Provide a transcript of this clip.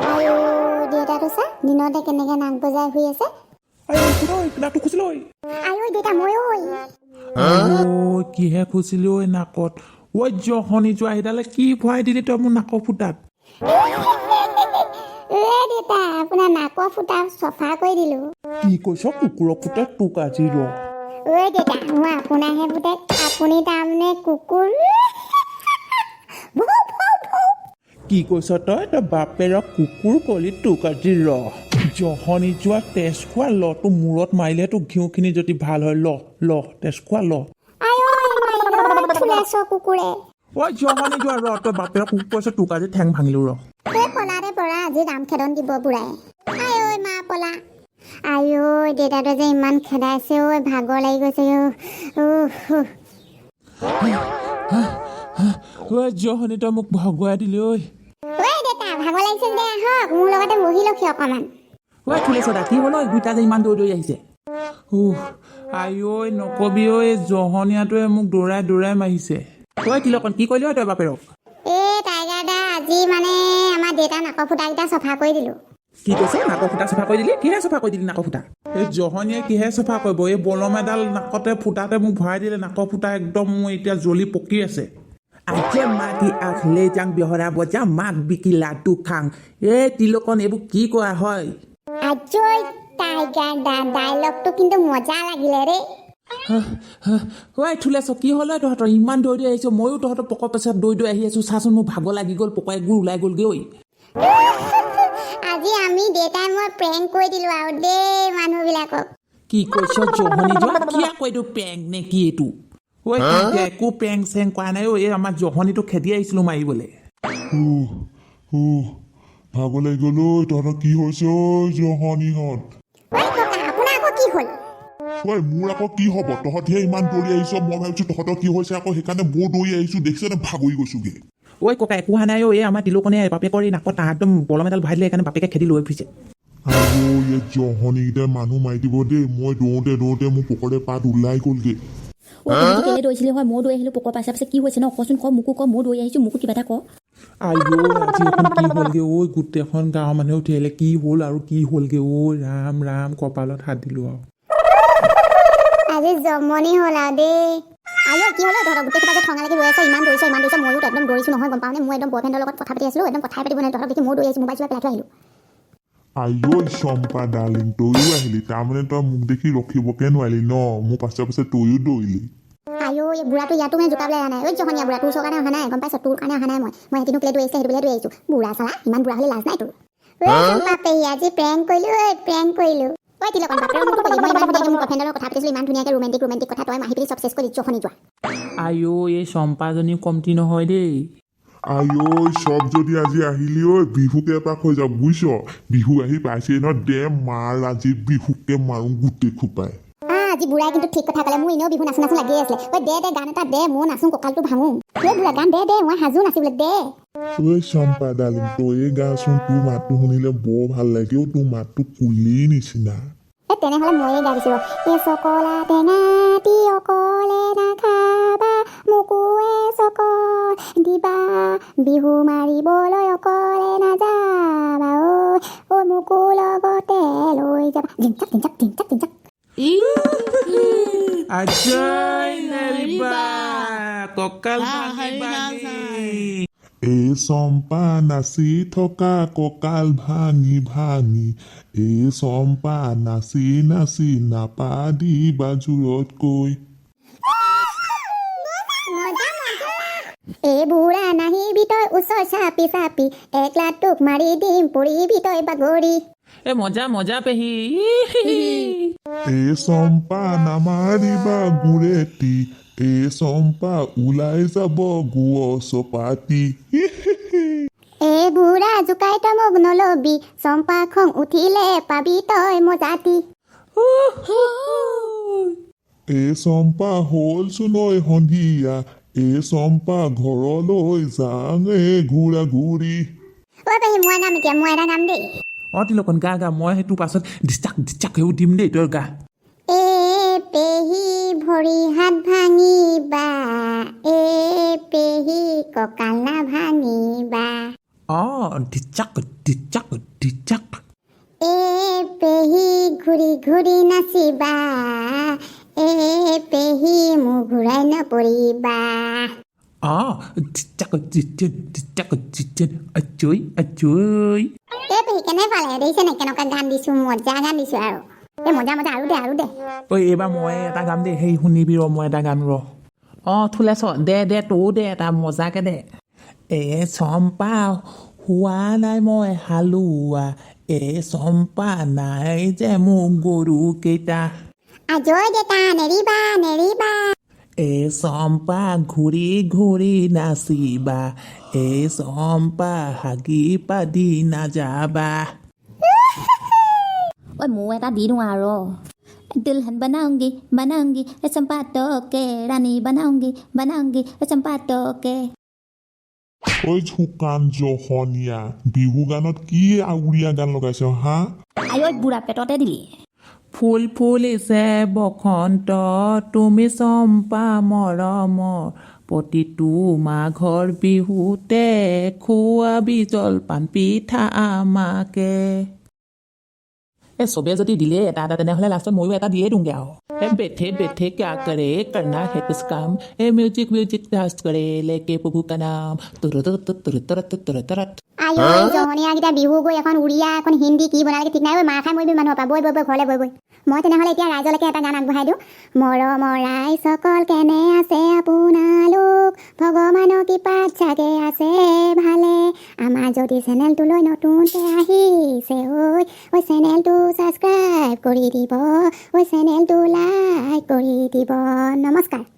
আয়ো দেউতাটো চা দিনতে কেনেকে নাক বজাই শুই আছে নাকটো খুচিল ঐ আয়ো দেউতা মই ঐ কিহে খুচিলি ঐ নাকত ঐ জহনি যোৱা সেইডালে কি ভৰাই দিলি তই মোৰ নাকৰ ফুটাত দেউতা আপোনাৰ নাকৰ ফুটা চফা কৰি দিলো কি কৈছ কুকুৰৰ ফুটাত তোক আজি ৰ দেউতা মই আপোনাৰহে পুতেক আপুনি তাৰমানে কুকুৰ কি কৈছ তই বাপেৰক কুকুৰ কলি তোক আজি ৰ জহনি যোৱা তেজ খোৱা ল তোৰ মূৰত মাৰিলে তোৰ ঘিউখিনি যদি ভাল হয় ল তেজ খোৱা ল কুকুৰে ঐ জহনি যোৱা ৰ তই বাপেৰক কুকুৰ কৈছ তোক আজি ঠেং ভাঙিলো ৰ পলাৰে পৰা আজি দাম খেদন দিব বুঢ়াই আঐ মা পলা আঐ দেউতাটোৱে যে ইমান খেদাইছে ঐ ভাগৰ লাগি গৈছে ঐ জহনি তই মোক ভগুৱাই দিলি ঐ দেউতা ভাগৰ লাগিছে দে আহক মোৰ লগতে বহি লখি অকণমান ঐ খুলিছ দা কি হ'ল ঐ দুইটা যে ইমান দৌৰি আহিছে আই ঐ নকবি ঐ জহনীয়াটোৱে মোক দৌৰাই মাৰিছে ঐ তিলকন কি কৰিলি ঐ তই বাপেৰক টাইগাৰ দা আজি মানে আমাৰ দেউতা নাকৰ ফুটাকেইটা চফা কৰি দিলো কি কৈছে নাকৰ ফুটা চফা কৰি দিলি কিহে চফা কৰি দিলি নাকৰ ফুটা এই জহনীয়ে কিহে চফা কৰিব এই বলম এডাল নাকতে ফুটাতে মোক ভৰাই দিলে নাকৰ ফুটা একদম মোৰ এতিয়া জ্বলি পকি আছে আজে মাটি আখলে যাং বিহৰা বজা মাক বিকিলা তুখাং তিলকন এইবোৰ কি কোৱা হয় আজৈ টাইগাৰ দা ডাইলগটো কিন্তু মজা লাগিলে ৰে ঐ থুলেছ কি হ'ল তহঁতৰ ইমান দৌৰি আহিছ ময়ো তহঁতৰ পকৰ পাছত দৌৰি আহি আছো চাচোন মোৰ ভাগৰ লাগি গ'ল পকাই গুৰ ওলাই গ'লগৈ ঐ আজি আমি দেউতাই মই প্ৰেংক কৰি দিলো আৰু দেই মানুহবিলাকক কি কৈছ জহনি যোৱা কি আকৌ এইটো প্ৰেংক নে কি এইটো ঐ একো পেং চেং কৰা নাই এই আমাৰ জহনিটো খেদি আহিছিলো মাৰিবলৈ ভাগৰ লাগি গ'ল ঐ তহঁতৰ কি হৈছে জহনিহঁত আপোনাৰ আকৌ কি হ'ল ঐ মোৰ আকৌ কি হ'ব তহঁতিহে ইমান দৌৰি আহিছ মই ভাবিছো তহঁতৰ কি হৈছে আকৌ সেইকাৰণে বৰ দৌৰি আহিছো দেখিছনে ভাগৰি গৈছোগে ঐ ককা একো হোৱা নাই এই আমাৰ তিলকনে বাপেকৰ এই নাকত একদম বলম এডাল ভৰাই দিলে সেইকাৰণে বাপেকে খেদি লৈ ফুৰিছে আৰু এই জহনিকেইটাই মানুহ মাৰি দিব দেই মই দৌৰোতে মোৰ পকৰে পাত ওলাই গ'লগে কেলে দৌৰিছিলি হয় ময়ো দৌৰি আহিলোঁ পকৰ পাছে পাছে কি হৈছে ন কচোন ক মোকো ক ময়ো দৌৰি আহিছোঁ মোকো কিবা এটা ক আইঅ আজি এখন কি হ'লগে ঐ গোটেইখন গাঁৱৰ মানুহে উঠি আহিলে কি হ'ল আৰু কি হ'লগে ৰাম কপালত হাত দিলো আৰু আজি জমনি হ'ল আৰু দেই আইঅ কি হ'লে তহঁতৰ গোটেই কিবা খঙা লাগি ৰৈ আছে ইমান দৌৰিছ ময়ো একদম দৌৰিছোঁ নহয় গম পাওঁনে মই একদম বয়ফ্ৰেণ্ডৰ লগত কথা পাতি আছিলোঁ একদম কথাই পাতিব নাই তহঁতক দেখি মই দৌৰি আহিছোঁ মোবাইল চোবাই পেলাই থৈ আহিলোঁ আইঅ চম্পা ডাৰ্লিং তইও আহিলি তাৰমানে তই মোক দেখি ৰখিবকে নোৱাৰিলি ন মোৰ পাছে তইও দৌৰিলি আইঅ এই বুঢ়াটো ইয়াতো মানে জোকাবলৈ অহা নাই ঐ জহনীয়া বুঢ়া তোৰ কাৰণে অহা নাই গম পাইছ তোৰ কাৰণে অহা নাই মই সেইদিনো কেলে দৌৰি আহিছে সেইটো দৌৰি আহিছোঁ বুঢ়া চালা ইমান বুঢ়া হ'লে লাজ নাই তোৰ পেহী আজি প্ৰেংক কৰিলোঁ ঐ তিলকন বাপেৰ মোৰতো ক'লি মই ইমান ধুনীয়াকৈ মোৰ বয়ফ্ৰেণ্ডৰ লগত কথা পাতিছিলোঁ ইমান ধুনীয়াকৈ ৰোমেণ্টিক কথা তই আহি পিনি চব চেছ কৰি জহনি যোৱা আইঅ এই চম্পাজনী কমটি নহয় দেই আইঅ চব যদি আজি আহিলি ঐ বিহুকে এপাক হৈ যাওক বুজিছ বিহু আহি পাইছেই ন দে মাৰ আজি বিহুকে মাৰো গোটেই খোপাই আজি বুঢ়াই কিন্তু ঠিক কথা ক'লে মোৰ এনেও বিহু নাচো লাগি আছিলে ঐ দে গান এটা দে মই নাচোঁ কঁকালটো ভাঙো ঐ বুঢ়া গান দে মই সাজু নাচিবলৈ দে ঐ চম্পা ডাৰ্লিং তইয়ে গাচোন তোৰ মাতটো শুনিলে বৰ ভাল লাগে তোৰ মাতটো কুলিৰ নিচিনা তেনেহ'লে ময়ে গাই দিছোঁ এই চকলা টেঙাটি অকলে নাখাবা মোকো চকল দিবা বিহু মাৰিবলৈ অকলে নাযাবা ঐ মোকো লগতে লৈ যাবা ধিংচাক আজয় নেৰিবা কঁকাল ভাঙি এই চম্পা নাচি থকা কঁকাল ভাঙি এই চম্পা নাচি নাপা দিবা জোৰতকৈ এই বুঢ়া নাহিবি তই ওচৰ চাপি একলা তোক মাৰি দিম পৰিবি তই বাগৰি মজা পেহী এই চম্পা নামাৰিবা গুৰেটি এই চম্পা ওলাই যাব গুৱ চপাতি এই বুঢ়া জোকাই তই মোক নলবি চম্পা খং উঠিলে পাবি তই মজাতি এই চম্পা হ'লচোন ঐ সন্ধিয়া এই চম্পা ঘৰলৈ যাঙে ঘূৰা ঘূৰি পেহী মই নাম এতিয়া মই এটা নাম দেই তিলকন গা মই সেইটো পাছত ডিষ্টাক সেইবোৰ দিম দেই তই গা পেহী ভৰি হাত ভাঙিবা পেহী কঁকাল নাভাঙিবা অঁ ডিচাক এ পেহী ঘূৰি ঘূৰি নাচিবা এ পেহী মোৰ ঘূৰাই নপৰিবা অঁ ডিচাক আজৈ এই পেহী কেনে পালে দেখিছে নে কেনেকুৱা গান দিছো মজা গান দিছো আৰু এই মজা আৰু দে ঐ এইবাৰ মই এটা গাম দেই সেই শুনিবি ৰ মই এটা গাম ৰ অঁ থুলেছ দে তৌ দে এটা মজাকে দে চম্পা হোৱা নাই মই হালোৱা চম্পা নাই যে মোৰ গৰু কেইটা আজৈ দেতা নেৰিবা চম্পা ঘূৰি ঘূৰি নাচিবা চম্পা হাগি পাদি নাযাবা ঐ ময়ো এটা দি দিওঁ আৰু दुल्हन बनाऊंगी चंपा के रानी बनाऊंगी चंपा के ঐ শুকান জহনীয়া বিহু গানত কি আউৰীয়া গান লগাইছ হা আই ঐ বুঢ়া পেটতে দিলি ফুল ফুলিছে বসন্ত তুমি চম্পা মৰমৰ প্ৰতিটো মাঘৰ বিহুতে খুৱাবি জলপান পিঠা আমাকে চবে যদি দিলে এটা তেনেহ'লে লাষ্টত ময়ো এটা দিয়ে দিওঁগৈ আৰু বেঠে ক্যা কৰে কৰনা है कुछ काम म्यूजिक डांस करे लेके प्रभु का नाम तुरत আইঐ জহনীয়াকেইটা বিহু গৈ এখন উৰিয়া এখন হিন্দী কি বনালে ঠিক নাই ঐ মাৰ খাই মৰিবি মানুহৰ পৰা বৈ ঘৰলৈ বৈ মই তেনেহ'লে এতিয়া ৰাইজলৈকে এটা গান আগবঢ়াই দিওঁ মৰমৰ ৰাইজসকল কেনে আছে আপোনালোক ভগৱানৰ কৃপাত চাগে আছে ভালে আমাৰ যদি চেনেলটোলৈ নতুনকৈ আহিছে ঐ চেনেলটো ছাবস্ক্ৰাইব কৰি দিব চেনেলটো লাইক কৰি দিব নমস্কাৰ